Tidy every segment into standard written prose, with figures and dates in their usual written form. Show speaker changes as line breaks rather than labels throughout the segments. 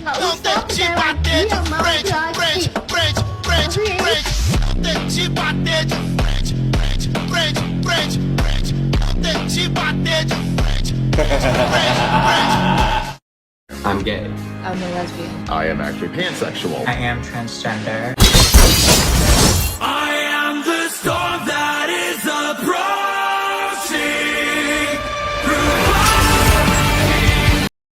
Não tem te bater de frente, frente, frente, frente, frente. Não tem te bater de frente, frente, frente, frente, frente. Não tem te bater de frente, frente, frente.
I'm gay.
I'm a lesbian.
I am actually pansexual.
I am transgender.
I am the storm that is approaching.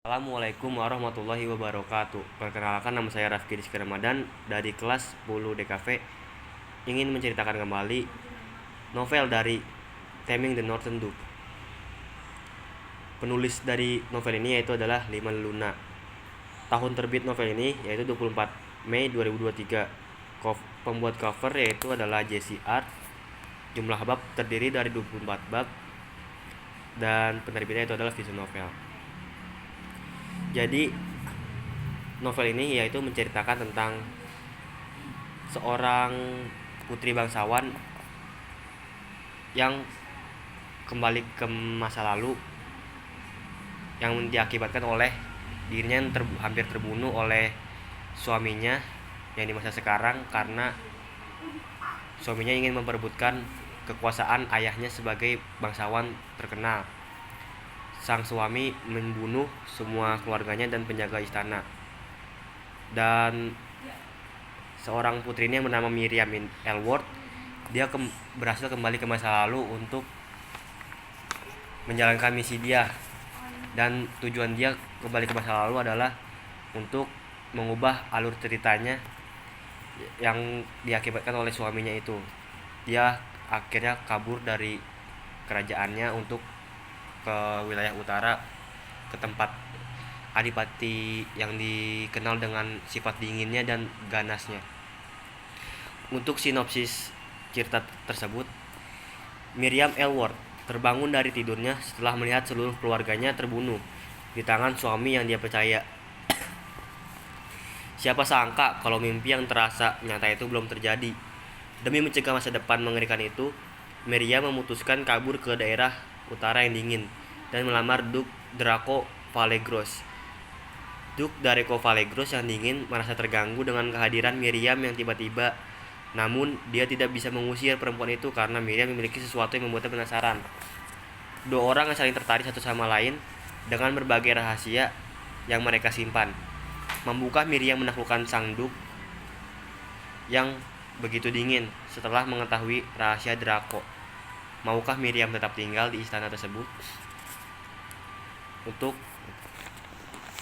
Assalamualaikum warahmatullahi wabarakatuh. Perkenalkan, nama saya Rafki Rizky Ramadan dari kelas 10 DKV. Ingin menceritakan kembali novel dari Taming the Northern Duke. Penulis dari novel ini yaitu adalah Liman Luna. Tahun terbit novel ini yaitu 24 Mei 2023. Pembuat cover yaitu adalah Jesse Art. Jumlah bab terdiri dari 24 bab dan penerbitnya itu adalah Vision Novel. Jadi novel ini yaitu menceritakan tentang seorang putri bangsawan yang kembali ke masa lalu yang diakibatkan oleh dirinya yang hampir terbunuh oleh suaminya yang di masa sekarang karena suaminya ingin memperebutkan kekuasaan ayahnya sebagai bangsawan terkenal. Sang suami membunuh semua keluarganya dan penjaga istana. Dan seorang putrinya yang bernama Miriam Elworth, dia berhasil kembali ke masa lalu untuk menjalankan misi dia. Dan tujuan dia kembali ke masa lalu adalah untuk mengubah alur ceritanya yang diakibatkan oleh suaminya itu. Dia akhirnya kabur dari kerajaannya untuk ke wilayah utara, ke tempat adipati yang dikenal dengan sifat dinginnya dan ganasnya. Untuk sinopsis cerita tersebut, Miriam Elworth terbangun dari tidurnya setelah melihat seluruh keluarganya terbunuh di tangan suami yang dia percaya. Siapa sangka kalau mimpi yang terasa nyata itu belum terjadi. Demi mencegah masa depan mengerikan itu, Miriam memutuskan kabur ke daerah utara yang dingin dan melamar Duke Draco Valegros. Duke Draco Valegros yang dingin merasa terganggu dengan kehadiran Miriam yang tiba-tiba. Namun dia tidak bisa mengusir perempuan itu karena Miriam memiliki sesuatu yang membuatnya penasaran. Dua orang yang saling tertarik satu sama lain dengan berbagai rahasia yang mereka simpan. Membuka Miriam menaklukkan sang Duke yang begitu dingin setelah mengetahui rahasia Draco. Maukah Miriam tetap tinggal di istana tersebut? Untuk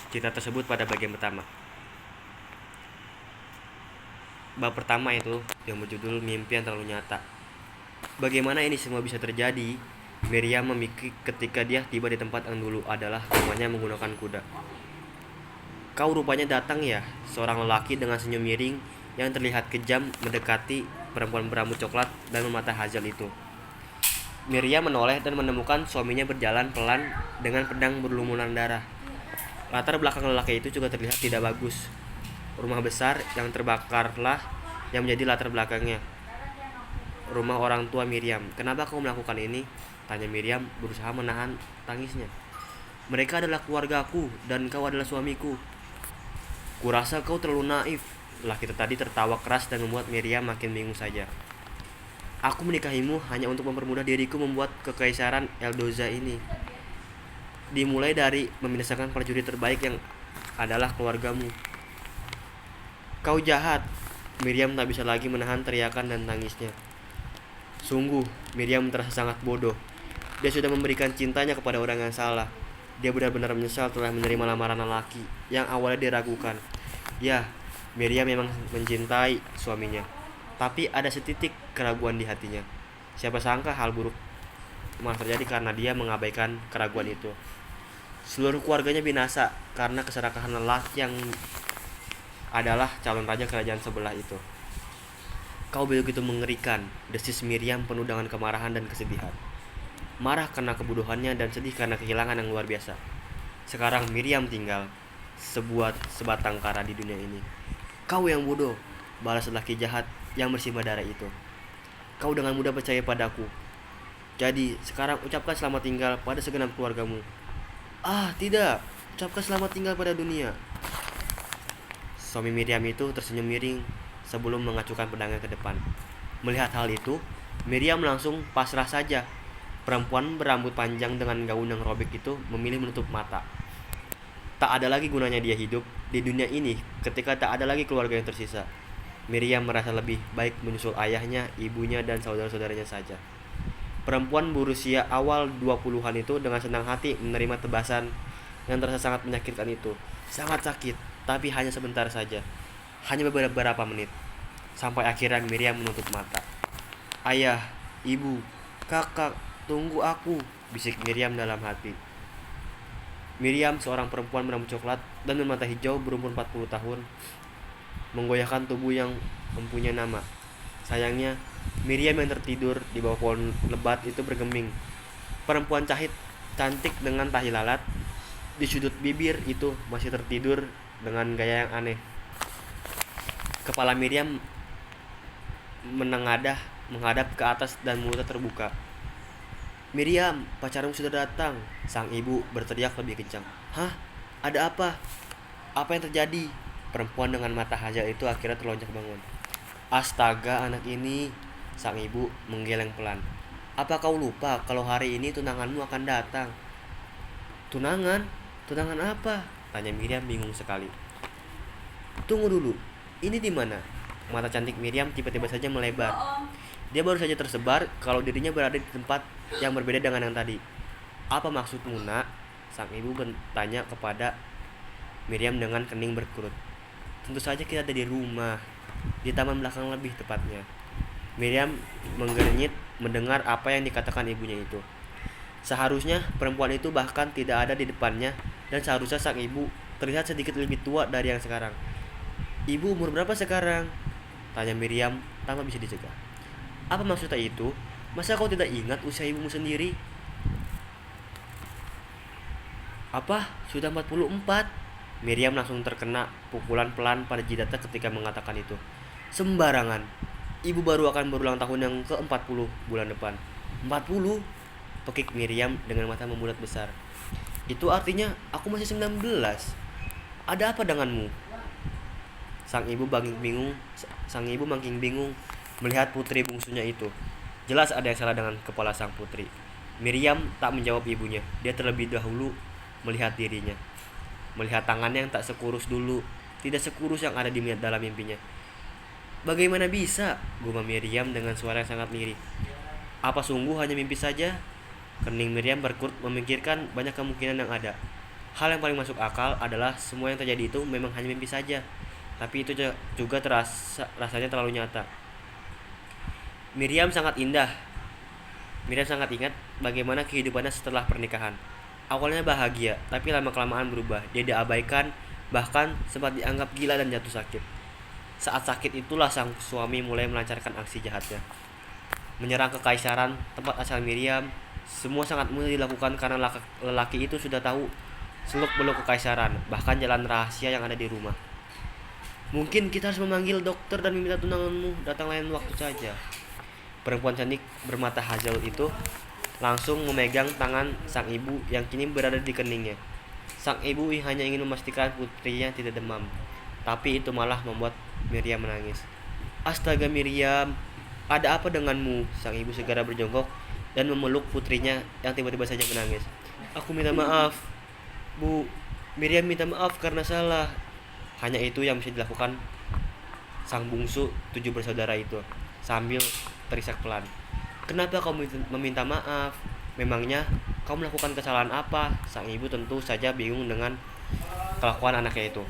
cerita tersebut pada bagian pertama. Bab pertama itu yang berjudul Mimpi yang Terlalu Nyata. Bagaimana ini semua bisa terjadi? Miriam memikir ketika dia tiba di tempat yang dulu adalah rumahnya menggunakan kuda. Kau rupanya datang ya, seorang lelaki dengan senyum miring yang terlihat kejam mendekati perempuan berambut coklat dan memata Hazel itu. Miriam menoleh dan menemukan suaminya berjalan pelan dengan pedang berlumuran darah. Latar belakang lelaki itu juga terlihat tidak bagus. Rumah besar yang terbakarlah yang menjadi latar belakangnya. Rumah orang tua Miriam. Kenapa kau melakukan ini? Tanya Miriam berusaha menahan tangisnya. Mereka adalah keluargaku dan kau adalah suamiku. Kurasa kau terlalu naif. Lelaki tadi tertawa keras dan membuat Miriam makin bingung saja. Aku menikahimu hanya untuk mempermudah diriku membuat kekaisaran Eldoza ini. Dimulai dari membinasakan prajurit terbaik yang adalah keluargamu. Kau jahat. Miriam tak bisa lagi menahan teriakan dan tangisnya. Sungguh, Miriam terasa sangat bodoh. Dia sudah memberikan cintanya kepada orang yang salah. Dia benar-benar menyesal telah menerima lamaran lelaki yang awalnya diragukan. Ya, Miriam memang mencintai suaminya. Tapi ada setitik keraguan di hatinya. Siapa sangka hal buruk malah terjadi karena dia mengabaikan keraguan itu. Seluruh keluarganya binasa karena keserakahan lelaki yang adalah calon raja kerajaan sebelah itu. Kau begitu mengerikan, desis Miriam penuh dengan kemarahan dan kesedihan. Marah karena kebodohannya dan sedih karena kehilangan yang luar biasa. Sekarang Miriam tinggal sebatang kara di dunia ini. Kau yang bodoh, balas lelaki jahat yang bersimbah darah itu. Kau dengan mudah percaya padaku. Jadi sekarang ucapkan selamat tinggal pada segenap keluargamu. Ah, tidak. Ucapkan selamat tinggal pada dunia. Suami Miriam itu tersenyum miring sebelum mengacukan pedangnya ke depan. Melihat hal itu, Miriam langsung pasrah saja. Perempuan berambut panjang dengan gaun yang robek itu memilih menutup mata. Tak ada lagi gunanya dia hidup di dunia ini ketika tak ada lagi keluarga yang tersisa. Miriam merasa lebih baik menyusul ayahnya, ibunya, dan saudara-saudaranya saja. Perempuan berusia awal 20-an itu dengan senang hati menerima tebasan yang terasa sangat menyakitkan itu. Sangat sakit, tapi hanya sebentar saja. Hanya beberapa menit. Sampai akhirnya Miriam menutup mata. "Ayah, ibu, kakak, tunggu aku," bisik Miriam dalam hati. Miriam, seorang perempuan berambut coklat dan bermata hijau berumur 40 tahun, menggoyahkan tubuh yang mempunyai nama. Sayangnya, Miriam yang tertidur di bawah pohon lebat itu bergeming. Perempuan cantik dengan tahi lalat di sudut bibir itu masih tertidur dengan gaya yang aneh. Kepala Miriam menghadap ke atas dan mulutnya terbuka. "Miriam, pacarmu sudah datang," sang ibu berteriak lebih kencang. "Hah? Ada apa? Apa yang terjadi?" Perempuan dengan mata hajal itu akhirnya terlonjak bangun. "Astaga, anak ini," sang ibu menggeleng pelan. "Apa kau lupa kalau hari ini tunanganmu akan datang?" "Tunangan? Tunangan apa?" tanya Miriam bingung sekali. "Tunggu dulu, ini di mana?" Mata cantik Miriam tiba-tiba saja melebar. Dia baru saja tersebar kalau dirinya berada di tempat yang berbeda dengan yang tadi. "Apa maksudmu, nak?" sang ibu bertanya kepada Miriam dengan kening berkerut. "Tentu saja kita ada di rumah, di taman belakang lebih tepatnya." Miriam menggernyit mendengar apa yang dikatakan ibunya itu. Seharusnya perempuan itu bahkan tidak ada di depannya, dan seharusnya sang ibu terlihat sedikit lebih tua dari yang sekarang. "Ibu umur berapa sekarang?" tanya Miriam tanpa bisa dicegah. "Apa maksudnya itu? Masa kau tidak ingat usia ibumu sendiri?" "Apa? Sudah 44?" Miriam langsung terkena pukulan pelan pada jidatnya ketika mengatakan itu. "Sembarangan. Ibu baru akan berulang tahun yang ke-40 bulan depan." "40?" pekik Miriam dengan mata membulat besar. "Itu artinya aku masih 19. Ada apa denganmu?" Sang ibu makin bingung melihat putri bungsunya itu. Jelas ada yang salah dengan kepala sang putri. Miriam tak menjawab ibunya. Dia terlebih dahulu melihat dirinya. Melihat tangannya yang tak sekurus dulu, tidak sekurus yang ada di dalam mimpinya. "Bagaimana bisa?" gumam Miriam dengan suara yang sangat lirih. "Apa sungguh hanya mimpi saja?" Kening Miriam berkerut memikirkan banyak kemungkinan yang ada. Hal yang paling masuk akal adalah semua yang terjadi itu memang hanya mimpi saja. Tapi itu juga rasanya terlalu nyata. Miriam sangat ingat bagaimana kehidupannya setelah pernikahan. Awalnya bahagia, tapi lama-kelamaan berubah. Dia diabaikan, bahkan sempat dianggap gila dan jatuh sakit. Saat sakit itulah sang suami mulai melancarkan aksi jahatnya. Menyerang kekaisaran, tempat asal Miriam. Semua sangat mudah dilakukan karena lelaki itu sudah tahu seluk-beluk kekaisaran, bahkan jalan rahasia yang ada di rumah. "Mungkin kita harus memanggil dokter dan meminta tunanganmu datang lain waktu saja." Perempuan cantik bermata hijau itu langsung memegang tangan sang ibu yang kini berada di keningnya. Sang ibu hanya ingin memastikan putrinya tidak demam, tapi itu malah membuat Miriam menangis. "Astaga Miriam, ada apa denganmu?" Sang ibu segera berjongkok dan memeluk putrinya yang tiba-tiba saja menangis. "Aku minta maaf, Bu. Miriam minta maaf karena salah." Hanya itu yang bisa dilakukan sang bungsu 7 bersaudara itu sambil terisak pelan. "Kenapa kau meminta maaf? Memangnya kau melakukan kesalahan apa?" Sang ibu tentu saja bingung dengan kelakuan anaknya itu.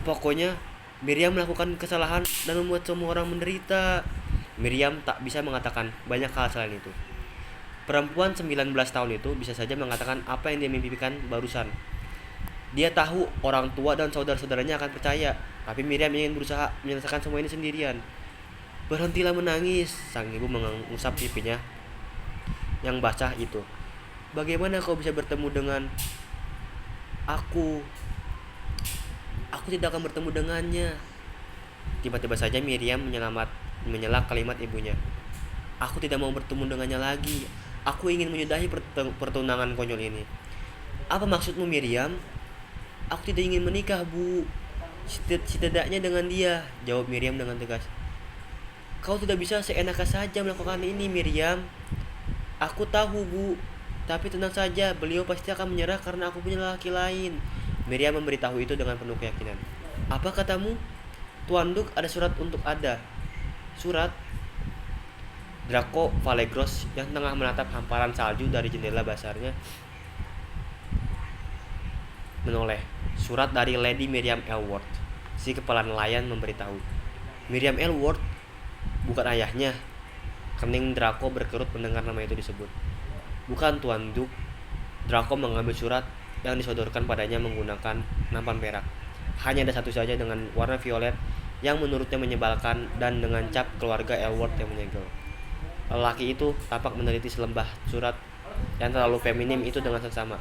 Pokoknya Miriam melakukan kesalahan dan membuat semua orang menderita." Miriam tak bisa mengatakan banyak hal selain itu. Perempuan 19 tahun itu bisa saja mengatakan apa yang dia mimpikan barusan. Dia tahu orang tua dan saudara-saudaranya akan percaya, tapi Miriam ingin berusaha menyelesaikan semua ini sendirian. "Berhentilah menangis," sang ibu mengusap pipinya yang basah itu. "Bagaimana kau bisa bertemu dengan aku? Aku tidak akan bertemu dengannya." Tiba-tiba saja Miriam menyela kalimat ibunya. "Aku tidak mau bertemu dengannya lagi. Aku ingin menyudahi pertunangan konyol ini." "Apa maksudmu Miriam? Aku tidak ingin menikah, Bu. Setidaknya dengan dia, jawab Miriam dengan tegas. Kau tidak bisa seenaknya saja melakukan ini, Miriam. Aku tahu, Bu. Tapi tenang saja, beliau pasti akan menyerah karena aku punya laki lain. Miriam memberitahu itu dengan penuh keyakinan. Apa katamu? Tuan Duk, ada surat untuk Ada. Surat? Draco Valegros yang tengah menatap hamparan salju dari jendela basarnya menoleh. Surat dari Lady Miriam Elworth. Si kepala nelayan memberitahu. Miriam Elworth? Bukan ayahnya. Kening Draco berkerut mendengar nama itu disebut. Bukan, Tuan Duk. Draco mengambil surat yang disodorkan padanya menggunakan nampan perak. Hanya ada satu saja dengan warna violet yang menurutnya menyebalkan dan dengan cap keluarga Elworth yang menyegel. Lelaki itu tampak meneliti selembah surat yang terlalu feminim itu dengan seksama.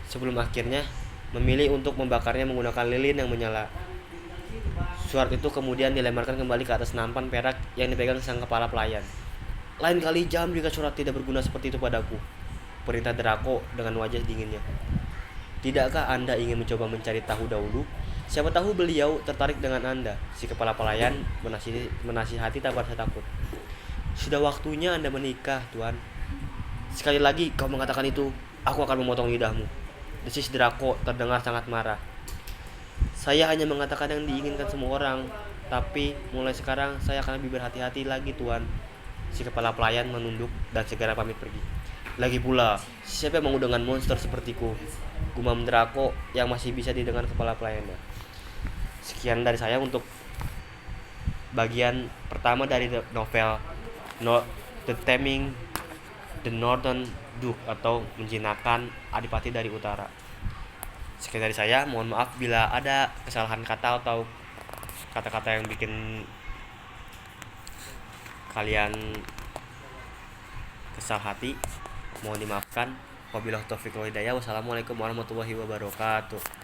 Sebelum akhirnya memilih untuk membakarnya menggunakan lilin yang menyala. Surat itu kemudian dilemparkan kembali ke atas nampan perak yang dipegang sang kepala pelayan. Lain kali jam jika surat tidak berguna seperti itu padaku, perintah Draco dengan wajah dinginnya. Tidakkah Anda ingin mencoba mencari tahu dahulu? Siapa tahu beliau tertarik dengan Anda. Si kepala pelayan menasihati tanpa rasa takut. Sudah waktunya Anda menikah, Tuan. Sekali lagi kau mengatakan itu, aku akan memotong lidahmu. Desis Draco terdengar sangat marah. Saya hanya mengatakan yang diinginkan semua orang, tapi mulai sekarang saya akan lebih berhati-hati lagi, Tuan. Si kepala pelayan menunduk dan segera pamit pergi. Lagi pula, siapa yang mau dengan monster sepertiku? Gumam Draco yang masih bisa didengar kepala pelayannya. Sekian dari saya untuk bagian pertama dari novel The Taming the Northern Duke atau menjinakkan Adipati dari Utara. Sekian dari saya, mohon maaf bila ada kesalahan kata atau kata-kata yang bikin kalian kesal hati. Mohon dimaafkan. Wabillahi taufiq wal hidayah. Wassalamualaikum warahmatullahi wabarakatuh.